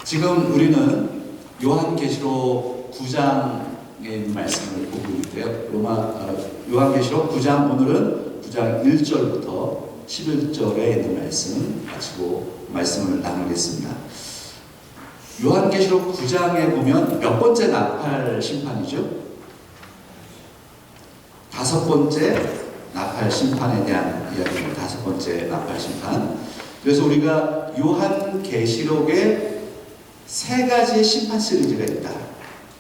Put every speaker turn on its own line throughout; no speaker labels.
지금 우리는 요한계시록 9장에 있는 말씀을 보고 있고요. 요한계시록 9장, 오늘은 9장 1절부터 11절에 있는 말씀 가지고 말씀을 나누겠습니다. 요한계시록 9장에 보면 몇 번째 나팔 심판이죠? 5번째 나팔 심판에 대한 이야기입니다. 5번째 나팔 심판. 그래서 우리가 요한계시록에 3가지 심판 시리즈가 있다.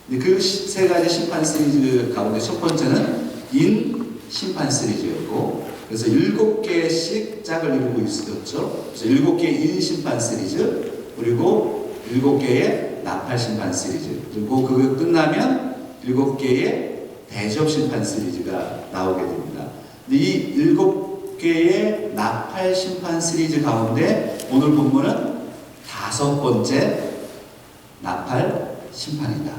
그 3가지 심판 시리즈 가운데 첫 번째는 인 심판 시리즈였고, 그래서 7개씩 짝을 이루고 있었죠. 그래서 7개의 인 심판 시리즈, 그리고 7개의 나팔 심판 시리즈, 그리고 그거 끝나면 7개의 대접 심판 시리즈가 나오게 됩니다. 근데 이 7개의 나팔 심판 시리즈 가운데 오늘 본문은 5번째 나팔 심판이다.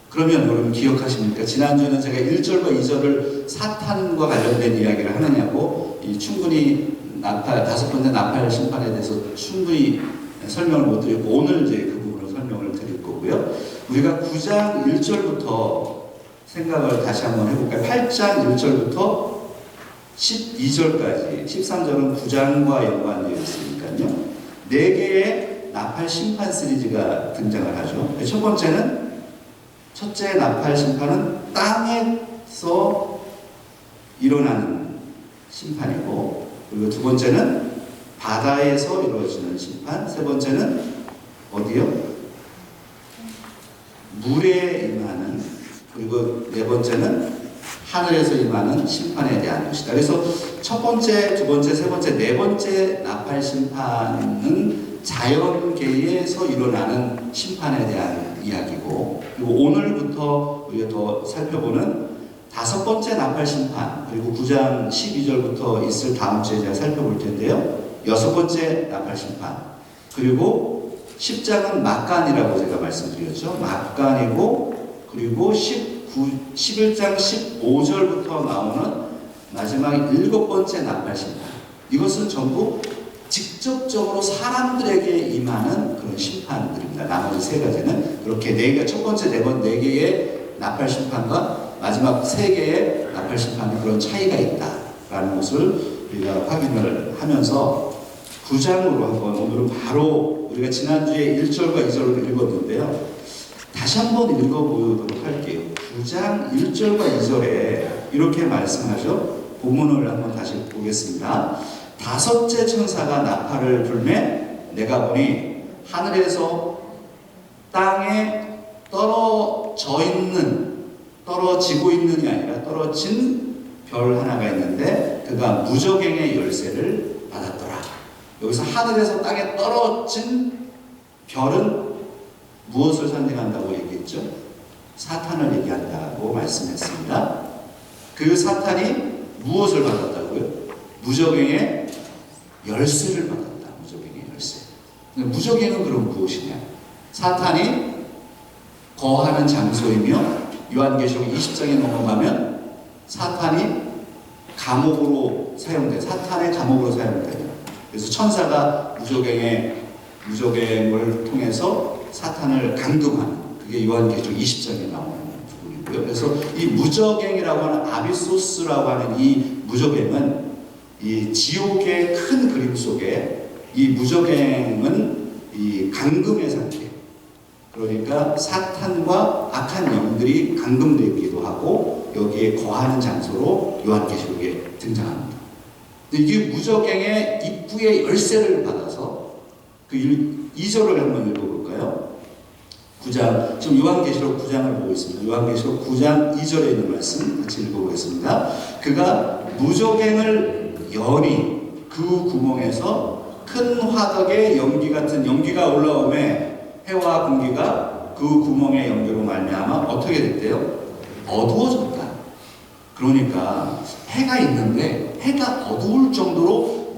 그러면 여러분 기억하십니까? 지난주에는 제가 1절과 2절을 사탄과 관련된 이야기를 하느냐고 충분히 5번째 나팔 심판에 대해서 충분히 설명을 못 드렸고, 오늘 이제 그 부분을 설명을 드릴 거고요. 우리가 9장 1절부터 생각을 다시 한번 해볼까요? 8장 1절부터 12절까지, 13절은 9장과 연관되어 있으니까요. 4개의 나팔 심판 시리즈가 등장을 하죠. 첫째 나팔 심판은 땅에서 일어나는 심판이고, 그리고 2번째는 바다에서 이루어지는 심판, 3번째는 어디요? 물에 임하는, 그리고 4번째는 하늘에서 임하는 심판에 대한 것이다. 그래서 첫 번째, 2번째, 3번째, 4번째 나팔 심판은 자연계에서 일어나는 심판에 대한 이야기고, 그리고 오늘부터 우리가 더 살펴보는 5번째 나팔 심판, 그리고 9장 12절부터 있을 다음 주에 제가 살펴볼 텐데요. 6번째 나팔 심판, 그리고 10장은 막간이라고 제가 말씀드렸죠. 막간이고, 그리고 11장 15절부터 나오는 마지막 7번째 나팔 심판. 이것은 전부 직접적으로 사람들에게 임하는 그런 심판들입니다. 나머지 3가지는 그렇게 첫 번째, 4개의 나팔 심판과 마지막 3개의 나팔 심판의 그런 차이가 있다라는 것을 우리가 확인을 하면서 9장으로 한번, 오늘은 바로 우리가 지난주에 1절과 2절을 읽었는데요. 다시 한번 읽어보도록 할게요. 9장 1절과 2절에 이렇게 말씀하죠. 본문을 한번 다시 보겠습니다. 5째 천사가 나팔을 불매 내가 보니 하늘에서 땅에 떨어지고 있는이 아니라 떨어진 별 하나가 있는데 그가 무저갱의 열쇠를 받았더라. 여기서 하늘에서 땅에 떨어진 별은 무엇을 상징한다고 얘기했죠? 사탄을 얘기한다고 말씀했습니다. 그 사탄이 무엇을 받았다고요? 무저갱의 열쇠를 받았다. 무저갱의 열쇠. 무저갱은 그럼 무엇이냐? 사탄이 거하는 장소이며, 요한계시록 20장에 넘어가면 사탄의 감옥으로 사용돼요. 그래서 천사가 무저갱을 통해서 사탄을 감금하는, 그게 요한계시록 20장에 나오는 부분이고요. 그래서 이 무저갱이라고 하는, 아비소스라고 하는 이 무저갱은 이 지옥의 큰 그림 속에 이 무저갱은 이 감금의 상태, 그러니까 사탄과 악한 영들이 감금되기도 하고 여기에 거하는 장소로 요한계시록에 등장합니다. 이게 무저갱의 입구의 열쇠를 받아서 그 2절을 한번 읽어볼까요? 9장, 지금 요한계시록 9장을 보고 있습니다. 요한계시록 9장 2절에 있는 말씀 같이 읽어보겠습니다. 그가 무저갱을 여니 그 구멍에서 큰 화덕의 연기 같은 연기가 올라오매 해와 공기가 그 구멍의 연기로 말미암아 어떻게 됐대요? 어두워졌다. 그러니까 해가 있는데 해가 어두울 정도로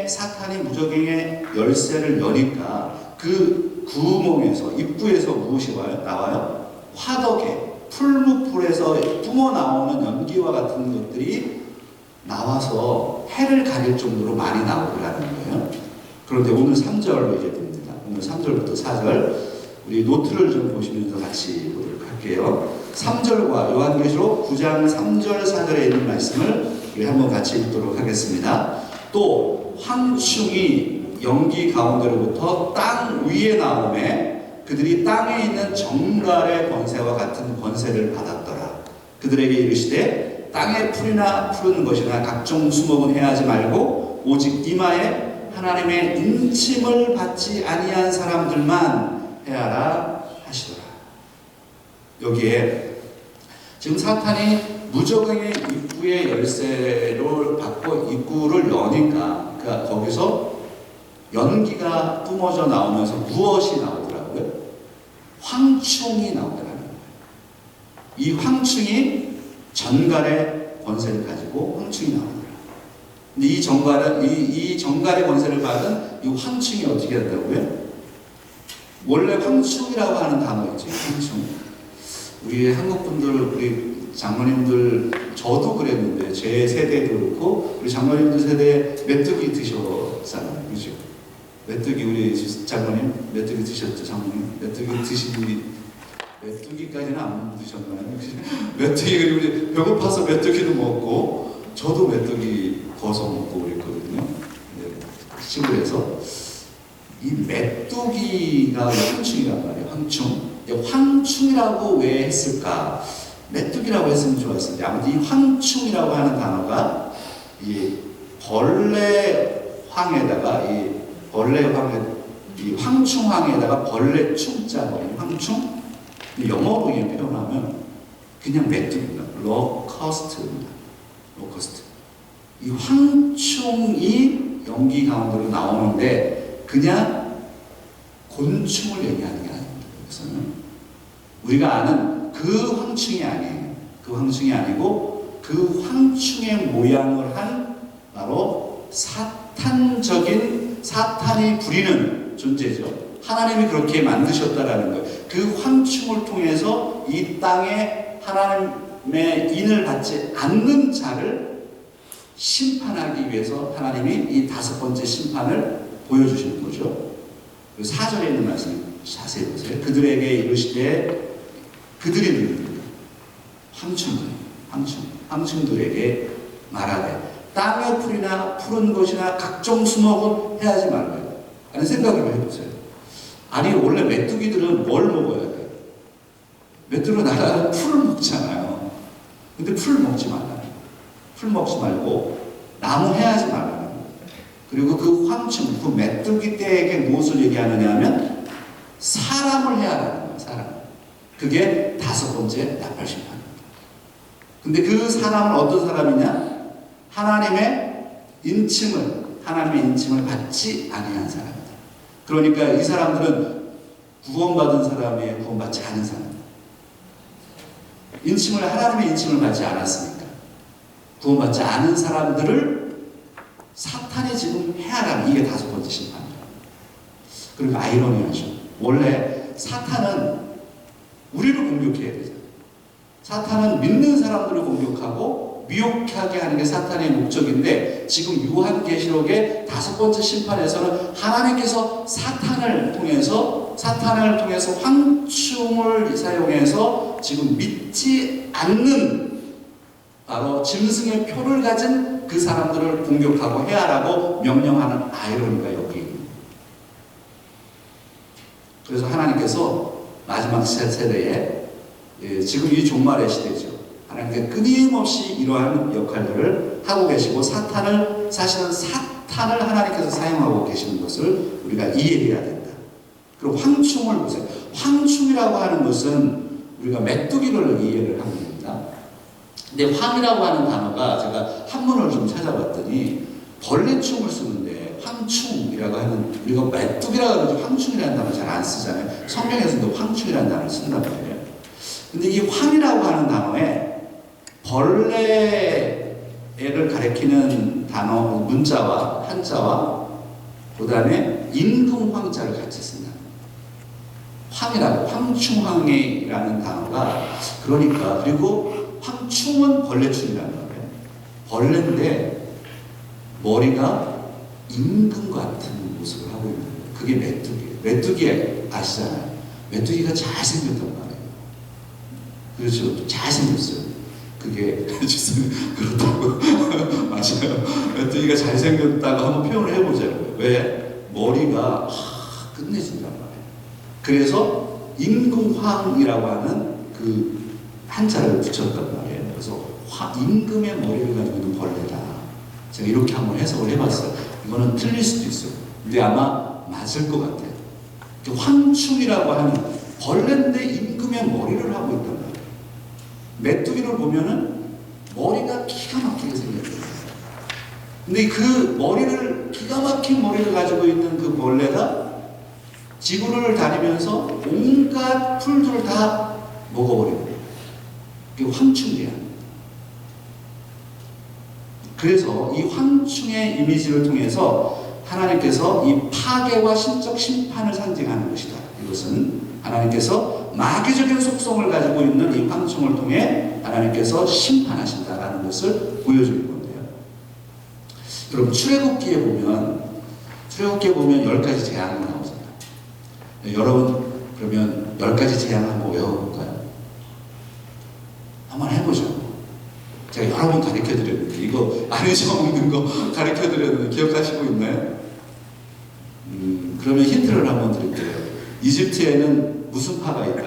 사탄이 무저갱의 열쇠를 여니까 그 구멍에서, 입구에서 무엇이 나와요? 화덕에, 풀무풀에서 뿜어 나오는 연기와 같은 것들이 나와서 해를 가릴 정도로 많이 나오더라는 거예요. 그런데 오늘 3절로 이제 됩니다. 오늘 3절부터 4절 우리 노트를 좀 보시면서 같이 보도록 할게요. 3절과 요한계시록 9장 3절 4절에 있는 말씀을 우리 한번 같이 읽도록 하겠습니다. 또 황충이 연기 가운데로부터 땅 위에 나오매 그들이 땅에 있는 정갈의 권세와 같은 권세를 받았더라. 그들에게 이르시되 땅의 풀이나 푸른 것이나 각종 수목은 해하지 말고 오직 이마에 하나님의 인침을 받지 아니한 사람들만 해하라 하시더라. 여기에 지금 사탄이 무적행의 입구의 열쇠를 받고 입구를 여니까 그러니까 거기서 연기가 뿜어져 나오면서 무엇이 나오더라고요? 황충이 나오더라는 거예요. 이 황충이 전갈의 권세를 가지고 황충이 나오더라고요. 근데 이 정갈의 권세를 받은 이 황충이 어떻게 한다고요? 원래 황충이라고 하는 단어 있죠. 황충. 우리 한국 분들, 우리 장로님들, 저도 그랬는데 제 세대도 그렇고 우리 장로님들 세대에 메뚜기 드셨잖아요, 그죠? 메뚜기 우리 장로님 메뚜기 드셨죠, 장로님? 메뚜기까지는 안 드셨나요? 메뚜기 그리고 우리 배고파서 메뚜기도 먹고 저도 메뚜기 거서 먹고 그랬거든요. 네, 시골에서 이 메뚜기가 황충이란 말이에요. 황충이라고 왜 했을까? 메뚜기라고 했으면 좋았을 텐데 아무튼 이 황충이라고 하는 단어가 이 벌레황에다가 이 황충황에다가 벌레 충자 황충 영어로 표현하면 그냥 메뚜기입니다. 로커스트입니다. 로커스트. 이 황충이 연기 가운데로 나오는데 그냥 곤충을 얘기하는 게 아닙니다. 여기서는 우리가 아는 그 황충이 아니에요. 그 황충이 아니고 그 황충의 모양을 한 바로 사탄이 부리는 존재죠. 하나님이 그렇게 만드셨다라는 거예요. 그 황충을 통해서 이 땅에 하나님의 인을 받지 않는 자를 심판하기 위해서 하나님이 이 5번째 심판을 보여주시는 거죠. 4절에 있는 말씀 자세히 보세요. 그들에게 이르시되 그들이 누구입니까? 황충들에게 말하되 땅의 풀이나 푸른 것이나 각종 수목은 해하지 말고요. 아니 생각을 해보세요. 아니 원래 메뚜기들은 뭘 먹어야 돼요? 메뚜기는 나라는 풀을 먹잖아요. 근데 풀 먹지 말라는 거예요. 풀 먹지 말고 나무 해하지 말라는 거예요. 그리고 그 황충, 그 메뚜기 떼에게 무엇을 얘기하느냐 하면 사람을 해하라는 거예요. 사람. 그게 5번째 나팔 심판입니다. 근데 그 사람은 어떤 사람이냐? 하나님의 인침을 받지 아니한 사람이다. 그러니까 이 사람들은 구원받은 사람이에요, 구원받지 않은 사람이에요. 하나님의 인침을 받지 않았으니까 구원받지 않은 사람들을 사탄이 지금 해하라는 이게 5번째 심판이에요. 그리고 아이러니하죠. 원래 사탄은 우리를 공격해야 되잖아요. 사탄은 믿는 사람들을 공격하고 미혹하게 하는 게 사탄의 목적인데 지금 요한계시록의 5번째 심판에서는 하나님께서 사탄을 통해서 황충을 사용해서 지금 믿지 않는 바로 짐승의 표를 가진 그 사람들을 공격하고 해하라고 명령하는 아이러니가 여기 있습니다. 그래서 하나님께서 마지막 세대에 지금 이 종말의 시대죠. 하나님께 끊임없이 이러한 역할들을 하고 계시고 사실은 사탄을 하나님께서 사용하고 계시는 것을 우리가 이해해야 된다. 그리고 황충을 보세요. 황충이라고 하는 것은 우리가 메뚜기를 이해를 하면 됩니다. 근데 황이라고 하는 단어가 제가 한문을 좀 찾아봤더니 벌레충을 쓰는데 황충이라고 하는 우리가 메뚜기라고 하면 황충이라는 단어 잘 안 쓰잖아요. 성경에서도 황충이라는 단어를 쓴단 말이에요. 근데 이 황이라고 하는 단어에 벌레를 가리키는 단어 문자와 한자와 그 다음에 임금 황자를 같이 쓴다. 황충황이라는 단어가 그러니까 그리고 황충은 벌레충이라는 거예요. 벌레인데 머리가 임금 같은 모습을 하고 있는 거예요. 그게 메뚜기예요. 메뚜기 아시잖아요. 메뚜기가 잘생겼단 말이에요. 그렇죠. 잘생겼어요. 그게 그렇다고 맞아요. 메뚜기가 잘생겼다고 한번 표현을 해보자고요. 왜? 머리가 끝내준단 말이에요. 그래서 임금황이라고 하는 그 한자를 붙였단 말이에요. 그래서 임금의 머리를 가지고 있는 벌레다. 제가 이렇게 한번 해석을 해봤어요. 이거는 틀릴 수도 있어요. 근데 아마 맞을 것 같아요. 황충이라고 하는 벌레인데 임금의 머리를 하고 있단 말이에요. 메뚜기를 보면은 머리가 기가 막히게 생겼어요. 근데 그 머리를, 기가 막힌 머리를 가지고 있는 그 벌레가 지구를 다니면서 온갖 풀들을 다 먹어버리고, 그게 황충이야. 그래서 이 황충의 이미지를 통해서 하나님께서 이 파괴와 신적 심판을 상징하는 것이다. 이것은 하나님께서 마귀적인 속성을 가지고 있는 이 황충을 통해 하나님께서 심판하신다라는 것을 보여주는 건데요. 여러분 출애굽기에 보면 10가지 재앙이 나오잖아요. 여러분 그러면 10가지 재앙 한번 외워볼까요? 한번 해보죠. 제가 여러 번 가르쳐드렸는데 이거 안 적는 거 가르쳐드렸는데 기억하시고 있나요? 그러면 힌트를 한번 드릴게요. 이집트에는 무슨 파가 있다?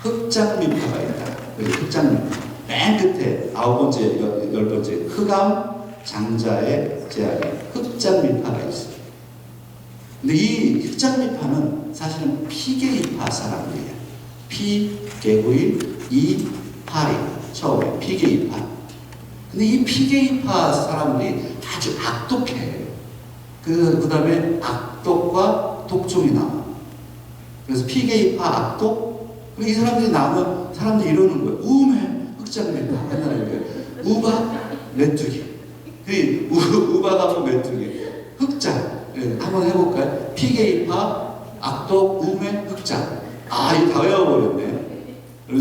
흑장미파가 있다. 흑장미파. 맨 끝에 9번째, 10번째 흑암 장자의 제약에 흑장미파가 있어요. 근데 이 흑장미파는 사실은 피게이파 사람들이에요. 피개구이, 이 파리. 처음에 피게이파. 근데 이 피게이파 사람들이 아주 악독해. 그 다음에 악독과 독종이 나와. 그래서 피게이파, 악독. 이 사람들이 나오면 사람들이 이러는 거예요. 우메, 흑장미파. 옛날에 우바, 메뚜기. 우바하고 메뚜기. 흑장. 한번 해볼까요? 피게이파, 악독, 우메, 흑장. 이거 다 외워버렸네.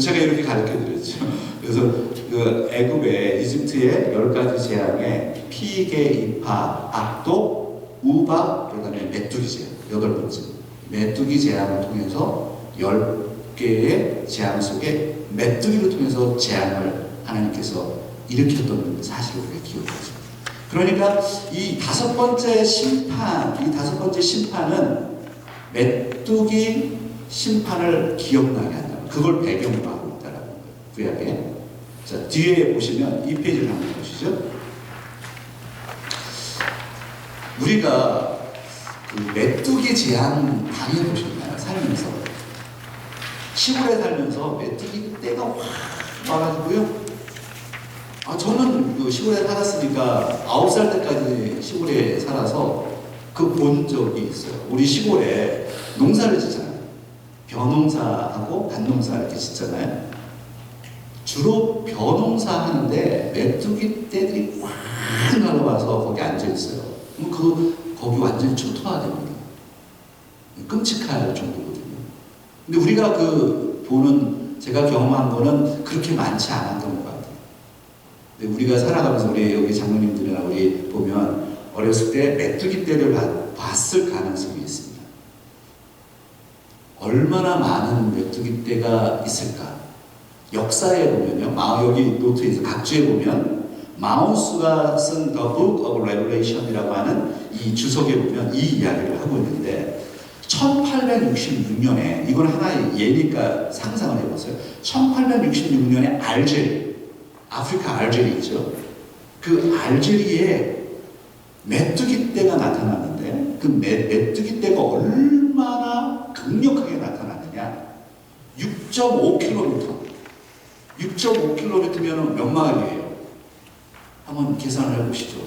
제가 이렇게 가르쳐드렸죠. 그래서 그 애굽의 이집트의 10가지 재앙에 피게이파, 악독, 우바, 그 다음에 메뚜기 재앙, 8번째. 메뚜기 재앙을 통해서 10개의 재앙 속에 메뚜기를 통해서 재앙을 하나님께서 일으켰던 사실을 우리가 기억하죠. 그러니까 이 5번째 심판은 메뚜기 심판을 기억나게 한다. 그걸 배경으로 하고 있다라는 거예요. 구약에. 자, 뒤에 보시면 이 페이지를 한번 보시죠. 우리가 그 메뚜기 재앙 당해보셨나요? 살면서. 시골에 살면서 메뚜기 떼가 확 와가지고요. 저는 그 시골에 살았으니까 9살 때까지 시골에 살아서 그 본 적이 있어요. 우리 시골에 농사를 짓잖아요. 벼농사하고 밭농사 이렇게 짓잖아요. 주로 벼농사 하는데 메뚜기 떼들이 확 날아와서 거기 앉아있어요. 그럼 거기 완전히 초토화됩니다. 끔찍할 정도거든요. 근데 우리가 제가 경험한 거는 그렇게 많지 않았던 것 같아요. 근데 우리가 살아가면서 우리 여기 장로님들이나 우리 보면 어렸을 때 메뚜기 떼를 봤을 가능성이 있습니다. 얼마나 많은 메뚜기 떼가 있을까? 역사에 보면요, 여기 노트에서 각주에 보면 마우스가 쓴 The Book of Revelation이라고 하는 이 주석에 보면 이 이야기를 하고 있는데 1866년에 이건 하나의 예니까 상상을 해보세요. 1866년에 아프리카 알제리 있죠. 그 알제리에 메뚜기 떼가 나타났는데 그 메뚜기 떼가 얼마나 강력하게 나타났느냐. 6.5km. 6.5km면 몇 마일이에요? 한번 계산을 해보시죠.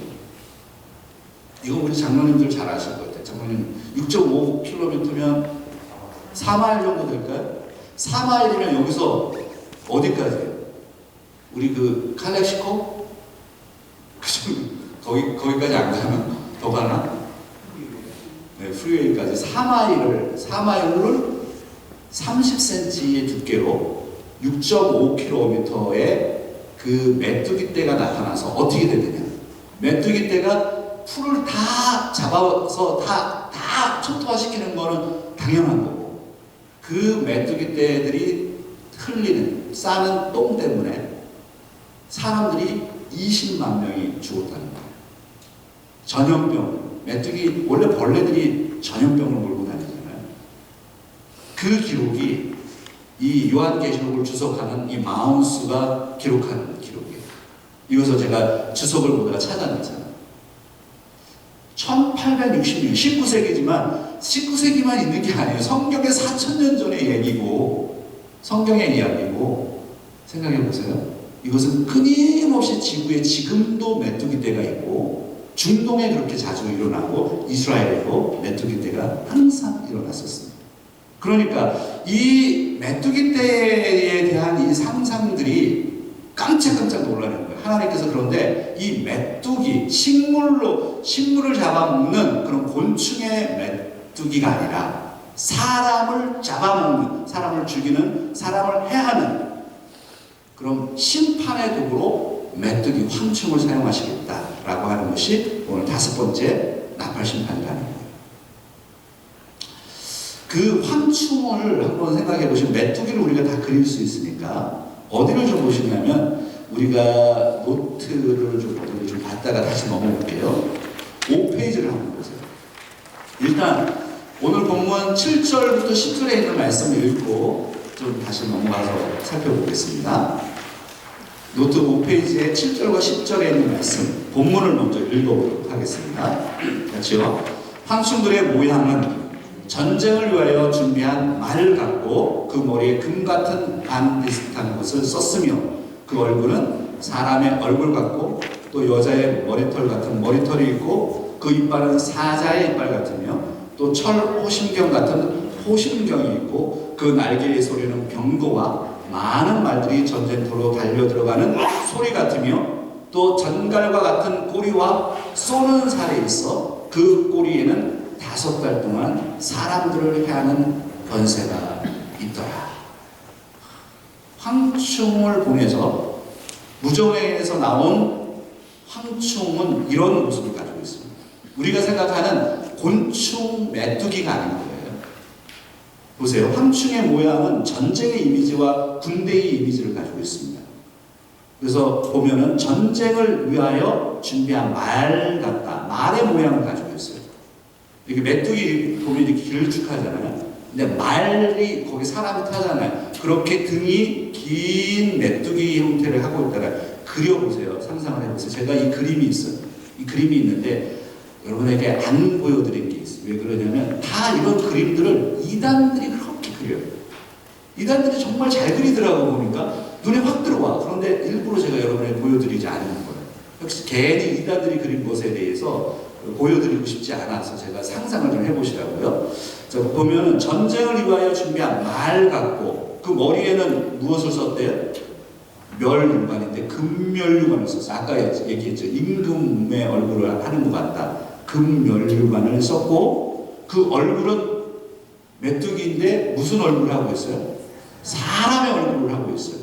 이거 우리 장로님들 잘 아실 것 같아요. 장로님 6.5km면 4마일 정도 될까요? 4마일이면 여기서 어디까지예요? 우리 그 칼렉시코? 거기까지 안 가나? 더 가나? 네, 프리웨이까지 4마일을 30cm의 두께로 6.5km의 그 메뚜기 떼가 나타나서 어떻게 되느냐? 메뚜기 떼가 풀을 다 잡아서 다 초토화시키는 거는 당연한 거고, 그 메뚜기 떼들이 흘리는 싸는 똥 때문에 사람들이 20만 명이 죽었다는 거예요. 전염병, 메뚜기 원래 벌레들이 전염병을 몰고 다니잖아요. 그 기록이 이 요한계시록을 주석하는 이 마운스가 기록한 기록이에요. 이것을 제가 주석을 보다가 찾아냈잖아요. 1860년, 19세기지만 19세기만 있는 게 아니에요. 성경의 4000년 전의 얘기고, 성경의 이야기고, 생각해 보세요. 이것은 끊임없이 지구에 지금도 메뚜기 떼가 있고, 중동에 그렇게 자주 일어나고, 이스라엘에도 메뚜기 떼가 항상 일어났었습니다. 그러니까 이 메뚜기 떼에 대한 이 상상들이 깜짝깜짝 놀라는 거예요. 하나님께서 그런데 이 메뚜기, 식물을 잡아먹는 그런 곤충의 메뚜기가 아니라 사람을 잡아먹는, 사람을 죽이는, 사람을 해하는 그런 심판의 도구로 메뚜기 황충을 사용하시겠다라고 하는 것이 오늘 5번째 나팔 심판이라는 거예요. 그 황충을 한번 생각해 보시면, 메뚜기를 우리가 다 그릴 수 있으니까 어디를 좀 보시냐면, 우리가 노트를 좀 봤다가 다시 넘어올게요. 5페이지를 한번 보세요. 일단 오늘 본문 7절부터 10절에 있는 말씀을 읽고 좀 다시 넘어가서 살펴보겠습니다. 노트 5페이지에 7절과 10절에 있는 말씀, 본문을 먼저 읽어보도록 하겠습니다. 같이요. 황충들의 모양은 전쟁을 위하여 준비한 말 같고, 그 머리에 금 같은 반 비슷한 것을 썼으며, 그 얼굴은 사람의 얼굴 같고, 또 여자의 머리털 같은 머리털이 있고, 그 이빨은 사자의 이빨 같으며, 또 철 호심경 같은 호심경이 있고, 그 날개의 소리는 병거와 많은 말들이 전쟁터로 달려 들어가는 소리 같으며, 또 전갈과 같은 꼬리와 쏘는 살이 있어 그 꼬리에는 5달 동안 사람들을 해하는 권세가 있더라. 황충을 보내서, 무정에서 나온 황충은 이런 모습을 가지고 있습니다. 우리가 생각하는 곤충 메뚜기가 아닌 거예요. 보세요. 황충의 모양은 전쟁의 이미지와 군대의 이미지를 가지고 있습니다. 그래서 보면은 전쟁을 위하여 준비한 말 같다. 말의 모양을 가지고 있어요. 이렇게 메뚜기 보면 이렇게 길쭉하잖아요. 근데 말이 거기 사람이 타잖아요. 그렇게 등이 긴 메뚜기 형태를 하고 있다가 그려보세요. 상상을 해보세요. 제가 이 그림이 있어요. 이 그림이 있는데 여러분에게 안 보여드린 게 있어요. 왜 그러냐면 다 이런 그림들을 이단들이 그렇게 그려요. 이단들이 정말 잘 그리더라고 보니까 눈에 확 들어와. 그런데 일부러 제가 여러분에게 보여드리지 않는 거예요. 역시 괜히 이단들이 그린 것에 대해서 보여드리고 싶지 않아서 제가 상상을 좀 해보시라고요. 자, 보면은 전쟁을 위하여 준비한 말 같고, 그 머리에는 무엇을 썼대요? 멸유관인데 금멸유관을 썼어요. 아까 얘기했죠. 임금의 얼굴을 하는 것 같다. 금멸유관을 썼고, 그 얼굴은 메뚜기인데 무슨 얼굴을 하고 있어요? 사람의 얼굴을 하고 있어요.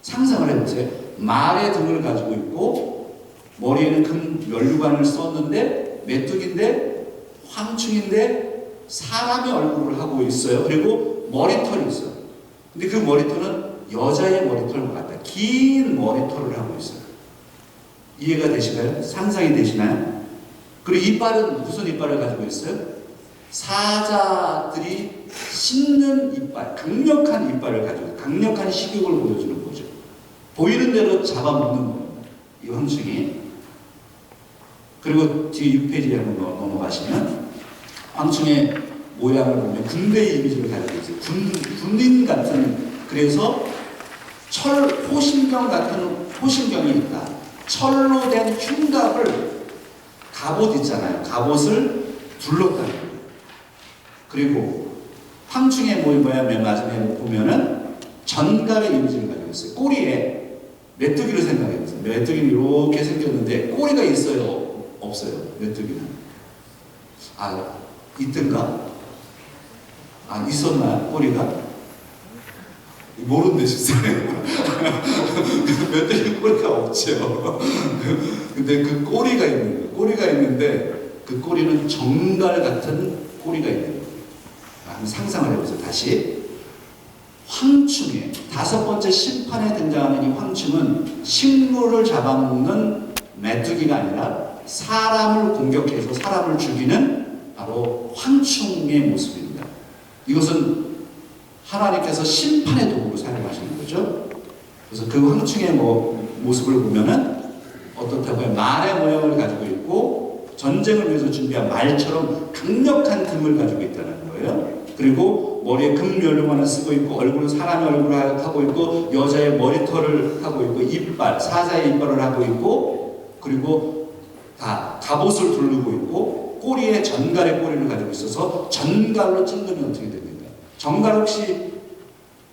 상상을 해보세요. 말의 등을 가지고 있고 머리에는 금멸유관을 썼는데 메뚜기인데 황충인데 사람의 얼굴을 하고 있어요. 그리고 머리털이 있어요. 근데 그 머리털은 여자의 머리털과 같다. 긴 머리털을 하고 있어요. 이해가 되시나요? 상상이 되시나요? 그리고 이빨은 무슨 이빨을 가지고 있어요? 사자들이 씹는 이빨, 강력한 이빨을 가지고 있어요. 강력한 식욕을 보여주는 거죠. 보이는 대로 잡아먹는 겁니다. 이 황충이. 그리고 뒤에 6페이지에 한번 넘어가시면 황충의 모양을 보면 군대의 이미지를 가지고 있어요. 군인 같은, 그래서 철 호심경 같은 호심경이 있다. 철로 된 흉갑을, 갑옷 있잖아요. 갑옷을 둘렀다는 거예요. 그리고 황충의 모양 맨 마지막에 보면은 전갈의 이미지를 가지고 있어요. 꼬리에 메뚜기를 생각해보세요. 메뚜기는 이렇게 생겼는데 꼬리가 있어요? 없어요? 메뚜기는. 있던가? 있었나요? 꼬리가? 모른데 실상은 메뚜기 꼬리가 없죠. 근데 그 꼬리가 있는 거예요. 꼬리가 있는데 그 꼬리는 정갈 같은 꼬리가 있는 거예요. 한번 상상을 해보세요. 다시. 황충의 다섯 번째 심판에 등장하는 이 황충은 식물을 잡아먹는 메뚜기가 아니라 사람을 공격해서 사람을 죽이는 바로 황충의 모습입니다. 이것은 하나님께서 심판의 도구로 사용하시는 거죠. 그래서 그 황충의 모습을 보면은 어떻다고요? 말의 모양을 가지고 있고 전쟁을 위해서 준비한 말처럼 강력한 등을 가지고 있다는 거예요. 그리고 머리에 금면류관을 쓰고 있고 얼굴은 사람의 얼굴을 하고 있고 여자의 머리털을 하고 있고 이빨, 사자의 이빨을 하고 있고 그리고 다 갑옷을 두르고 있고 꼬리에 전갈의 꼬리를 가지고 있어서 전갈로 찔르면 어떻게 됩니까? 전갈 혹시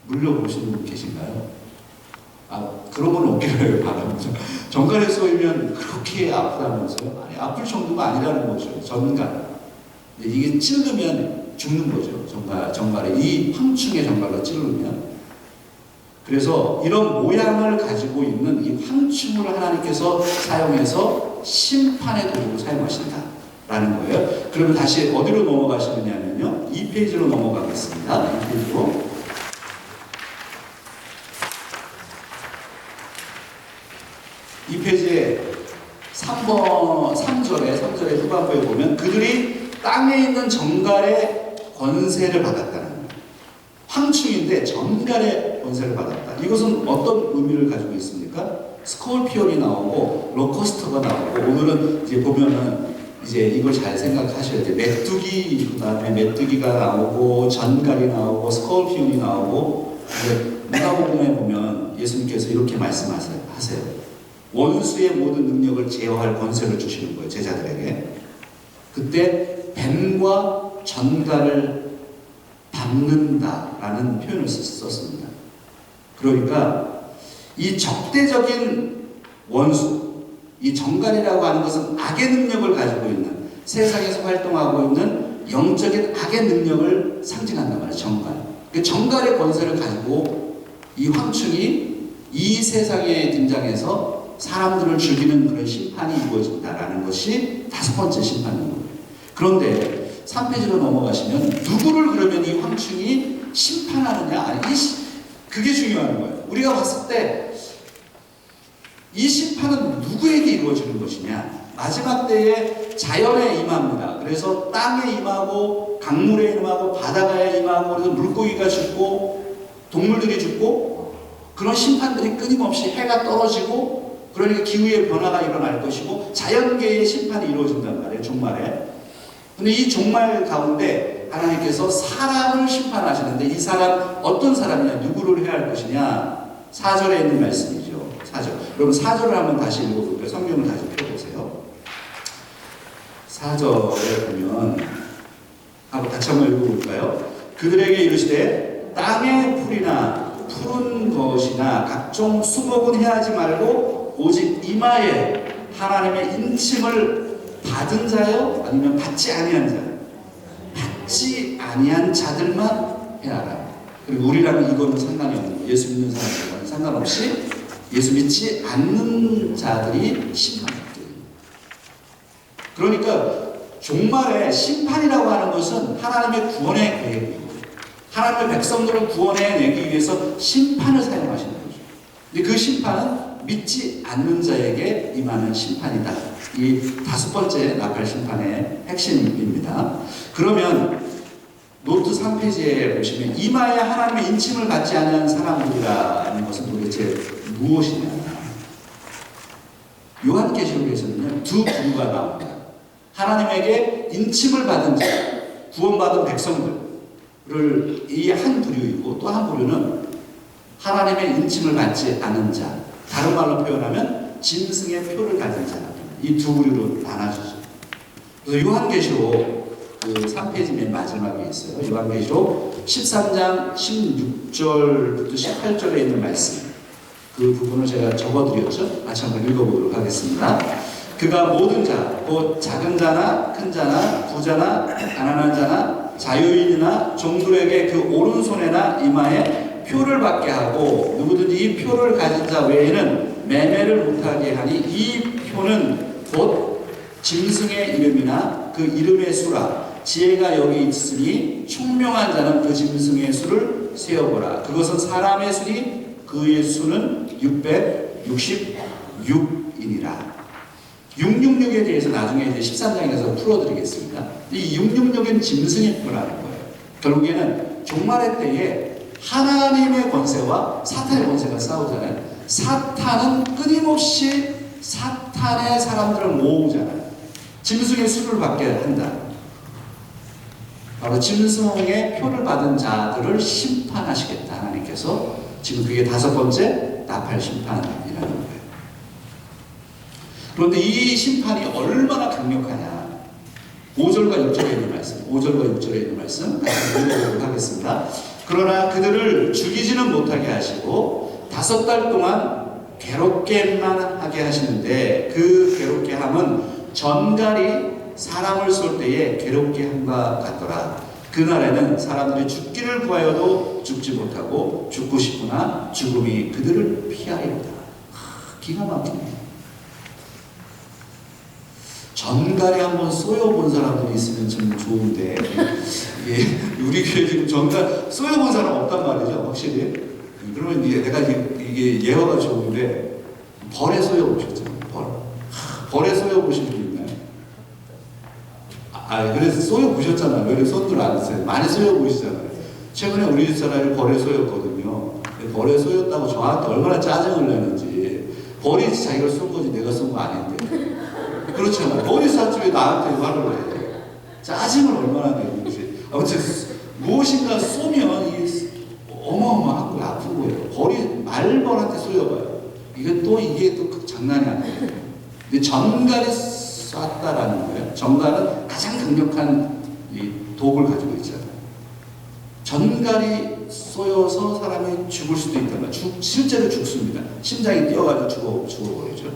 물려보신 분 계신가요? 그런 건 없기를 바랍니다. 전갈에 쏘이면 그렇게 아프다면서요? 아니, 아플 정도가 아니라는 거죠. 전갈. 이게 찔르면 죽는 거죠. 전갈에. 이 황충의 전갈로 찔르면. 그래서 이런 모양을 가지고 있는 이 황충을 하나님께서 사용해서 심판의 도구로 사용하신다라는 거예요. 그러면 다시 어디로 넘어가시느냐면요. 2페이지로 넘어가겠습니다. 2페이지로. 이 페이지에 3절의 후반부에 보면 그들이 땅에 있는 전갈의 권세를 받았다는 거예요. 황충인데 전갈의 권세를 받았다. 이것은 어떤 의미를 가지고 있습니까? 스콜피온이 나오고 로커스터가 나오고 오늘은 이제 보면은 이제 이걸 잘 생각하셔야 돼요. 메뚜기 그다음에 메뚜기가 나오고 전갈이 나오고 스콜피온이 나오고 누가복음에 보면 예수님께서 이렇게 말씀하세요. 원수의 모든 능력을 제어할 권세를 주시는 거예요. 제자들에게. 그때 뱀과 전갈을 밟는다라는 표현을 썼습니다. 그러니까 이 적대적인 원수, 이 전갈이라고 하는 것은 악의 능력을 가지고 있는 세상에서 활동하고 있는 영적인 악의 능력을 상징한단 말이에요. 전갈. 그 전갈의 권세를 가지고 이 황충이 이 세상에 등장해서 사람들을 죽이는 그런 심판이 이루어진다라는 것이 다섯 번째 심판입니다. 그런데 3페이지로 넘어가시면 누구를 그러면 이 황충이 심판하느냐? 아니, 그게 중요한 거예요. 우리가 봤을 때 이 심판은 누구에게 이루어지는 것이냐? 마지막 때에 자연에 임합니다. 그래서 땅에 임하고 강물에 임하고 바다가에 임하고 그래서 물고기가 죽고 동물들이 죽고 그런 심판들이 끊임없이 해가 떨어지고 그러니까 기후의 변화가 일어날 것이고 자연계의 심판이 이루어진단 말이에요. 종말에. 근데 이 종말 가운데 하나님께서 사람을 심판하시는데 이 사람 어떤 사람이냐? 누구를 해야 할 것이냐? 4절에 있는 말씀이죠. 4절. 여러분 4절을 한번 다시 읽어볼게요. 성경을 다시 펴보세요. 4절에 보면 한번 같이 한번 읽어볼까요? 그들에게 이르시되 땅의 풀이나 푸른 것이나 각종 수목은 해하지 말고 오직 이마에 하나님의 인침을 받은 자요? 아니면 받지 아니한 자? 받지 아니한 자들만 해하라. 그리고 우리라면 이거는 상관이 없는 거예요. 예수 믿는 사람들과는 상관없이 예수 믿지 않는 자들이 심판받게. 그러니까 종말에 심판이라고 하는 것은 하나님의 구원의 계획이고 하나님의 백성들을 구원해내기 위해서 심판을 사용하시는 거죠. 근데 그 심판은 믿지 않는 자에게 임하는 심판이다. 이 다섯 번째 나팔 심판의 핵심입니다. 그러면 노트 3페이지에 보시면 이마에 하나님의 인침을 받지 않은 사람들이라는 것은 도대체 무엇이냐? 요한계시록에서는요 두 부류가 나옵니다. 하나님에게 인침을 받은 자, 구원받은 백성들을 이 한 부류이고 또 한 부류는 하나님의 인침을 받지 않은 자, 다른 말로 표현하면 짐승의 표를 가진 자, 이 두 부류로 나눠지죠. 그래서 요한계시록 그 3페이지 맨 마지막에 있어요. 요한계시록 13장 16절부터 18절에 있는 말씀. 그 부분을 제가 적어드렸죠. 같이 한번 읽어보도록 하겠습니다. 그가 모든 자, 곧 작은 자나 큰 자나 부자나 가난한 자나 자유인이나 종들에게 그 오른손에나 이마에 표를 받게 하고 누구든지 이 표를 가진 자 외에는 매매를 못하게 하니 이 표는 곧 짐승의 이름이나 그 이름의 수라. 지혜가 여기 있으니 총명한 자는 그 짐승의 수를 세어보라. 그것은 사람의 수니 그의 수는 666이니라. 666에 대해서 나중에 이제 13장에서 풀어드리겠습니다. 이 666은 짐승의 표라는 거예요. 결국에는 종말의 때에 하나님의 권세와 사탄의 권세가 싸우잖아요. 사탄은 끊임없이 사탄의 사람들을 모으잖아요. 짐승의 수를 받게 한다. 바로 짐승의 표를 받은 자들을 심판하시겠다. 하나님께서 지금 그게 5번째 나팔 심판이라는 거예요. 그런데 이 심판이 얼마나 강력하냐. 5절과 6절에 있는 말씀, 5절과 6절에 있는 말씀 같이 읽어보도록 하겠습니다. 그러나 그들을 죽이지는 못하게 하시고 5달 동안 괴롭게만 하게 하시는데 그 괴롭게 함은 전갈이 사람을 쏠 때에 괴롭게 함과 같더라. 그날에는 사람들이 죽기를 구하여도 죽지 못하고 죽고 싶으나 죽음이 그들을 피하였다. 기가 막히네. 전갈에 한번 쏘여본 사람들이 있으면 좀 좋은데 우리 교회 지금 전갈 쏘여본 사람 없단 말이죠. 확실히. 그러면 내가 이게 예화가 좋은데 벌에 쏘여보셨잖아요. 벌에 쏘여보신 분 있나요? 그래서 쏘여보셨잖아요. 왜 손들 안 쓰세요? 많이 쏘여보시잖아요. 최근에 우리 집 사람이 벌에 쏘였거든요. 벌에 쏘였다고 저한테 얼마나 짜증을 내는지. 벌이 자기가 쏜 거지 내가 쏜 거 아닌데. 그렇잖아요. 벌이 쐈지 왜 나한테 화를 내. 짜증을 얼마나 내는지. 아무튼 무엇인가 쏘면 이게 어마어마한 거예요. 아픈 거예요. 벌이 말벌한테 쏘여봐요. 이게 또 장난이 아니에요. 근데 전갈이 쐈다라는 거예요. 전갈은 가장 강력한 이 독을 가지고 있잖아요. 전갈이 쏘여서 사람이 죽을 수도 있다면 실제로 죽습니다. 심장이 뛰어가지고 죽어버리죠.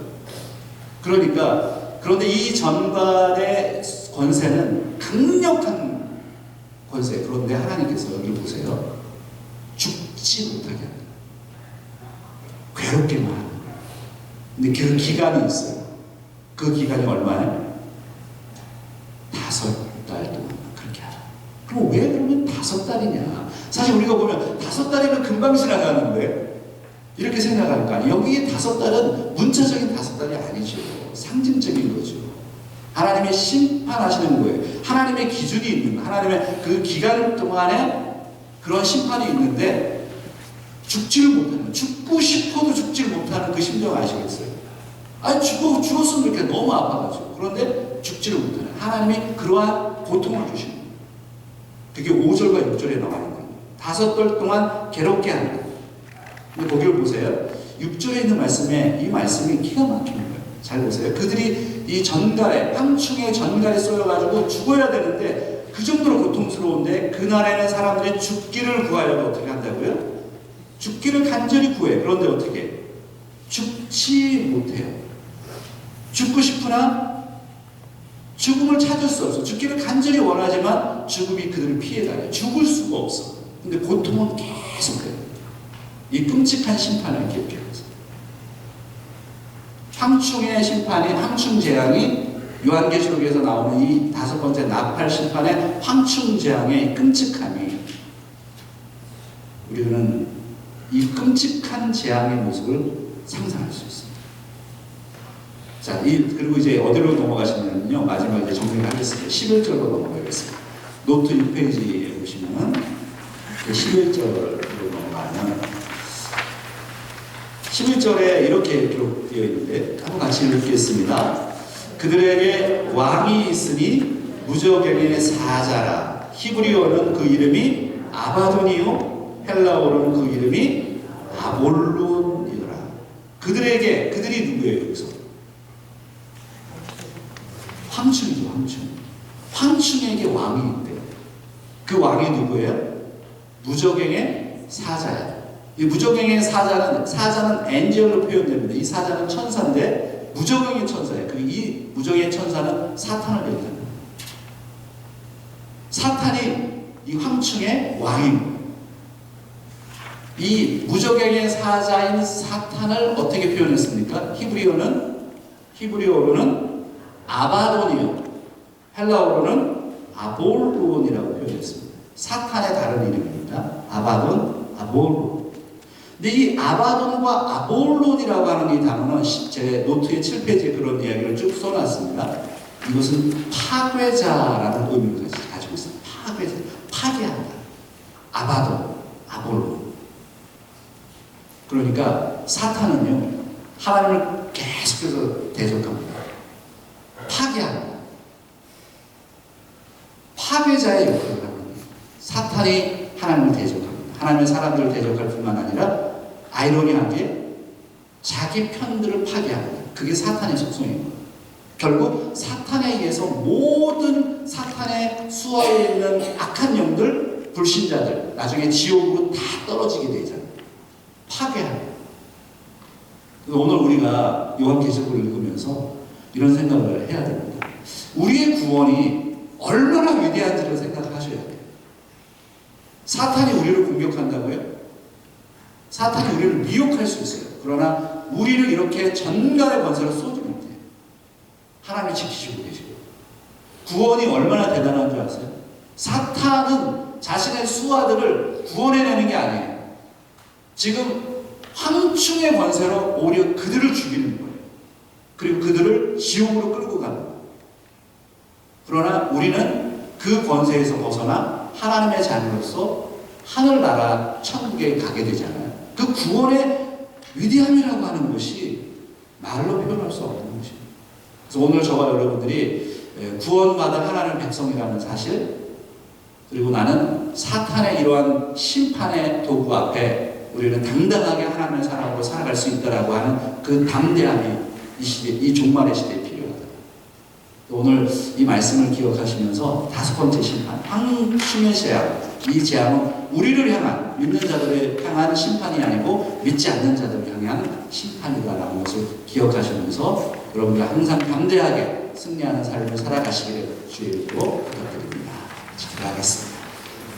그런데 이 전갈의 권세는 강력한 권세. 그런데 하나님께서 여기 보세요. 죽지 못하게 합니다. 괴롭게만 하는 거예요. 근데 그 기간이 있어요. 그 기간이 얼마예요? 5달 동안 그렇게 하라. 그럼 왜 그러면 5달이냐? 사실 우리가 보면 5달이면 금방 지나가는데 이렇게 생각할까? 여기에 5달은 문자적인 5달이 아니죠. 상징적인 거죠. 하나님의 심판하시는 거예요. 하나님의 기준이 있는, 하나님의 그 기간 동안에 그런 심판이 있는데 죽지를 못하는, 죽고 싶어도 죽지를 못하는 그 심정 아시겠어요? 죽었으면 이렇게 너무 아파가지고. 그런데 죽지를 못하는 하나님이 그러한 고통을 주시는 거예요. 그게 5절과 6절에 나와 있는 거예요. 5달 동안 괴롭게 하는 거예요. 근데 거기를 보세요. 6절에 있는 말씀에 이 말씀이 기가 막히는 거예요. 잘 보세요. 그들이 이 전갈에, 황충의 전갈에 쏘여가지고 죽어야 되는데 그 정도로 고통스러운데 그날에는 사람들이 죽기를 구하려고 어떻게 한다고요? 죽기를 간절히 구해. 그런데 어떻게? 죽지 못해요. 죽고 싶으나 죽음을 찾을 수 없어. 죽기를 간절히 원하지만 죽음이 그들을 피해다녀. 죽을 수가 없어. 근데 고통은 계속해요. 이 끔찍한 심판을 기억해보세요. 황충의 심판이, 황충재앙이 요한계시록에서 나오는 이 5번째 나팔 심판의 황충재앙의 끔찍함이 우리는 이 끔찍한 재앙의 모습을 상상할 수 있습니다. 자, 그리고 이제 어디로 넘어가시냐면요. 마지막 이제 정리를 하겠습니다. 11절로 넘어가겠습니다. 노트 6페이지에 보시면은 11절로 넘어가면 11절에 이렇게 기록되어 있는데 한번 같이 읽겠습니다. 그들에게 왕이 있으니 무저갱의 사자라. 히브리어는 그 이름이 아바돈이요 헬라어로는 그 이름이 아볼론이더라. 그들이 누구예요? 여기서 황충이죠. 황충에게 왕이 있대요. 그 왕이 누구예요? 무저갱의 사자예요. 이 무저갱의 사자는 엔젤로 표현됩니다. 이 사자는 천사인데 무저갱의 천사예요. 이 무저갱의 천사는 사탄을 얘기합니다. 사탄이 이 황충의 왕입니다. 이 무적행의 사자인 사탄을 어떻게 표현했습니까? 히브리어로는 아바돈이요. 헬라어로는 아볼론이라고 표현했습니다. 사탄의 다른 이름입니다. 아바돈, 아볼론. 근데 이 아바돈과 아볼론이라고 하는 이 단어는 제 노트의 7페이지에 그런 이야기를 쭉 써놨습니다. 이것은 파괴자라는 의미를 가지고 있습니다. 파괴자, 파괴한다. 아바돈, 아볼론. 그러니까 사탄은요, 하나님을 계속해서 대적합니다. 파괴합니다. 파괴자의 역할을 합니다. 사탄이 하나님을 대적합니다. 하나님의 사람들을 대적할 뿐만 아니라 아이러니하게 자기 편들을 파괴합니다. 그게 사탄의 속성입니다. 결국 사탄에 의해서 모든 사탄의 수하에 있는 악한 영들, 불신자들 나중에 지옥으로 다 떨어지게 되잖아요. 파괴합니다. 오늘 우리가 요한계시록을 읽으면서 이런 생각을 해야 됩니다. 우리의 구원이 얼마나 위대한지를 생각하셔야 돼요. 사탄이 우리를 공격한다고요? 사탄이 우리를 미혹할 수 있어요. 그러나 우리를 이렇게 전갈의 권세로 쏘지 못해요. 하나님이 지키시고 계시고. 구원이 얼마나 대단한 줄 아세요? 사탄은 자신의 수하들을 구원해내는 게 아니에요. 지금 황충의 권세로 오히려 그들을 죽이는 거예요. 그리고 그들을 지옥으로 끌고 가는 거예요. 그러나 우리는 그 권세에서 벗어나 하나님의 자녀로서 하늘나라 천국에 가게 되잖아요. 그 구원의 위대함이라고 하는 것이 말로 표현할 수 없는 것입니다. 그래서 오늘 저와 여러분들이 구원받은 하나님의 백성이라는 사실, 그리고 나는 사탄의 이러한 심판의 도구 앞에 우리는 당당하게 하나님의 사람으로 살아갈 수 있다라고 하는 그 담대함이 이 시대, 이 종말의 시대에 필요하다. 오늘 이 말씀을 기억하시면서 다섯 번째 심판, 황충의 재앙. 이 재앙은 우리를 향한, 믿는 자들을 향한 심판이 아니고 믿지 않는 자들을 향한 심판이다라는 것을 기억하시면서 여러분들 항상 담대하게 승리하는 삶을 살아가시기를 주의 이름으로 부탁드립니다. 기도하겠습니다.